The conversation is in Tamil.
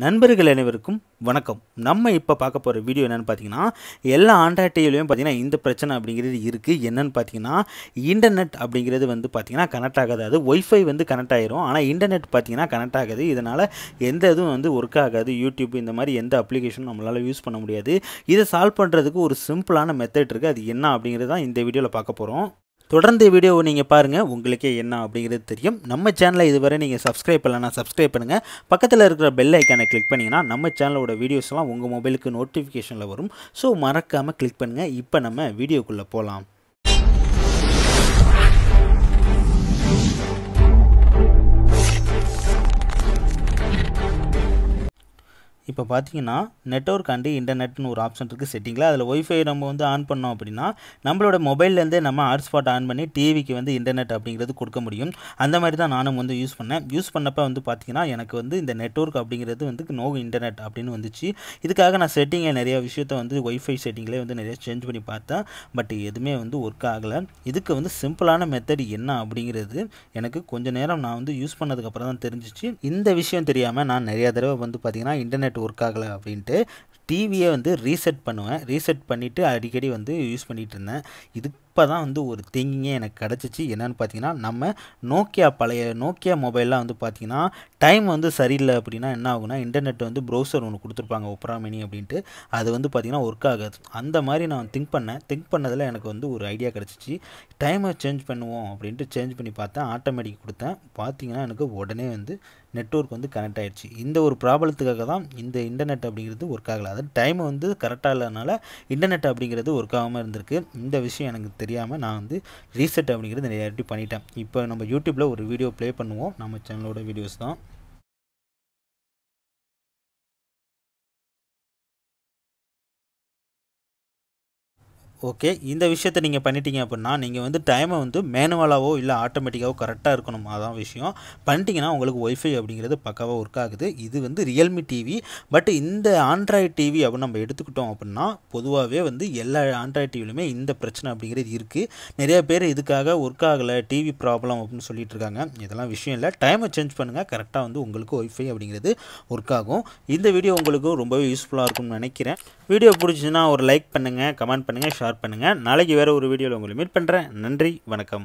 நண்பர்கள் அனைவருக்கும் வணக்கம். நம்ம இப்போ பார்க்க போகிற வீடியோ என்னென்னு பார்த்தீங்கன்னா, எல்லா ஆண்ட்ராய்ட் டிவிலையும் பார்த்தீங்கன்னா இந்த பிரச்சனை அப்படிங்கிறது இருக்குது. என்னென்னு பார்த்தீங்கன்னா, இன்டர்நெட் அப்படிங்கிறது வந்து பார்த்தீங்கன்னா கனெக்ட் ஆகாது. அது ஒய்ஃபை வந்து கனெக்ட் ஆகிரும், ஆனால் இன்டர்நெட் பார்த்தீங்கன்னா கனெக்ட் ஆகாது. இதனால் எந்த இதுவும் வந்து ஒர்க் ஆகாது. யூடியூப் இந்த மாதிரி எந்த அப்ளிகேஷனும் நம்மளால் யூஸ் பண்ண முடியாது. இதை சால்வ் பண்ணுறதுக்கு ஒரு சிம்பிளான மெத்தட் இருக்குது. அது என்ன அப்படிங்கிறது தான் இந்த வீடியோவில் பார்க்க போகிறோம். தொடர்ந்து வீடியோவை நீங்கள் பாருங்கள், உங்களுக்கே என்ன அப்படிங்கிறது தெரியும். நம்ம சேனலை இதுவரை நீங்கள் சப்ஸ்கிரைப் பண்ணலன்னா சப்ஸ்கிரைப் பண்ணுங்கள். பக்கத்தில் இருக்கிற பெல் ஐக்கானை கிளிக் பண்ணிங்கன்னா நம்ம சேனலோட வீடியோஸ்லாம் உங்கள் மொபைலுக்கு நோட்டிஃபிகேஷனில் வரும். ஸோ மறக்காமல் கிளிக் பண்ணுங்கள். இப்போ நம்ம வீடியோக்குள்ளே போகலாம். இப்போ பார்த்தீங்கன்னா நெட்வொர்க் அண்டு இன்டர்நெட்னு ஒரு ஆப்ஷன் இருக்குது செட்டிங்கில். அதில் ஒய்ஃபை நம்ம வந்து ஆன் பண்ணோம் அப்படின்னா நம்மளோட மொபைல்லேருந்தே நம்ம ஹாட்ஸ்பாட் ஆன் பண்ணி டிவிக்கு வந்து இன்டர்நெட் அப்படிங்கிறது கொடுக்க முடியும். அந்த மாதிரி தான் நானும் வந்து யூஸ் பண்ணேன். யூஸ் பண்ணப்போ வந்து பார்த்தீங்கன்னா எனக்கு வந்து இந்த நெட்வொர்க் அப்படிங்கிறது வந்து நோ இன்டர்நெட் அப்படின்னு வந்துச்சு. இதுக்காக நான் செட்டிங்கை நிறைய விஷயத்த வந்து ஒய்ஃபை செட்டிங்லேயே வந்து நிறைய சேஞ்ச் பண்ணி பார்த்தேன். பட் எதுவுமே வந்து ஒர்க் ஆகலை. இதுக்கு வந்து சிம்பிளான மெத்தட் என்ன அப்படிங்கிறது எனக்கு கொஞ்சம் நேரம் நான் வந்து யூஸ் பண்ணதுக்கப்புறம் தான் தெரிஞ்சிச்சு. இந்த விஷயம் தெரியாமல் நான் நிறையா தடவை வந்து பார்த்தீங்கன்னா இன்டர்நெட் ஒர்க் ஆகலை அப்படின்ட்டு டிவியை வந்து ரீசெட் பண்ணுவேன். ரீசெட் பண்ணிவிட்டு அடிக்கடி வந்து யூஸ் பண்ணிகிட்டு இருந்தேன். இப்போ தான் வந்து ஒரு திங்கிங்கே எனக்கு கிடச்சிச்சு. என்னென்னு பார்த்தீங்கன்னா, நம்ம பழைய நோக்கியா மொபைல்லாம் வந்து பார்த்தீங்கன்னா டைம் வந்து சரியில்லை அப்படின்னா என்ன ஆகுனா, இன்டர்நெட் வந்து ப்ரௌசர் ஒன்று கொடுத்துருப்பாங்க ஒப்ரா மினி அப்படின்ட்டு. அது வந்து பார்த்திங்கன்னா ஒர்க் ஆகாது. அந்த மாதிரி நான் திங்க் பண்ணதில் எனக்கு வந்து ஒரு ஐடியா கிடச்சிச்சு. டைமை சேஞ்ச் பண்ணுவோம் அப்படின்ட்டு சேஞ்ச் பண்ணி பார்த்தேன். ஆட்டோமேட்டிக் கொடுத்தேன். பார்த்தீங்கன்னா எனக்கு உடனே வந்து நெட்வொர்க் வந்து கனெக்ட் ஆகிடுச்சு. இந்த ஒரு ப்ராப்ளத்துக்காக தான் இந்த இன்டர்நெட் அப்படிங்கிறது ஒர்க் ஆகலை. அதாவது டைம் வந்து கரெக்டாக இல்லாதனால இன்டர்நெட் அப்படிங்கிறது ஒர்க் ஆகாமல் இருந்திருக்கு. இந்த விஷயம் எனக்கு தெரியாமல் நான் வந்து ரீசெட் அப்படிங்கிறது நிறைய வாட்டி பண்ணிட்டேன். இப்போ நம்ம யூடியூப்பில் ஒரு வீடியோ ப்ளே பண்ணுவோம். நம்ம சேனலோட வீடியோஸ் தான். ஓகே, இந்த விஷயத்தை நீங்கள் பண்ணிட்டீங்க அப்படின்னா நீங்கள் வந்து டைமை வந்து மேனுவலாகவோ இல்லை ஆட்டோமேட்டிக்காவோ கரெக்டாக இருக்கணும். அதான் விஷயம். பண்ணிட்டீங்கன்னா உங்களுக்கு ஒய்ஃபை அப்படிங்கிறது பக்காவாக ஒர்க் ஆகுது. இது வந்து ரியல்மி டிவி. பட் இந்த ஆண்ட்ராய்ட் டிவி அப்படின்னு நம்ம எடுத்துக்கிட்டோம் அப்படின்னா பொதுவாகவே வந்து எல்லா ஆண்ட்ராய்ட் டிவிலையுமே இந்த பிரச்சனை அப்படிங்கிறது இருக்குது. நிறைய பேர் இதுக்காக ஒர்க் ஆகலை, டிவி ப்ராப்ளம் அப்படின்னு சொல்லிட்டு இருக்காங்க. இதெல்லாம் விஷயம் இல்லை. டைமை சேஞ்ச் பண்ணுங்கள். கரெக்டாக வந்து உங்களுக்கு ஒய்ஃபை அப்படிங்கிறது ஒர்க் ஆகும். இந்த வீடியோ உங்களுக்கு ரொம்பவே யூஸ்ஃபுல்லாக இருக்கும்னு நினைக்கிறேன். வீடியோ பிடிச்சிச்சுன்னா ஒரு லைக் பண்ணுங்கள், கமெண்ட் பண்ணுங்கள், ஷேர் பண்ணுங்கள். நாளைக்கு வேறு ஒரு வீடியோவில் உங்களை மீட் பண்ணுறேன். நன்றி, வணக்கம்.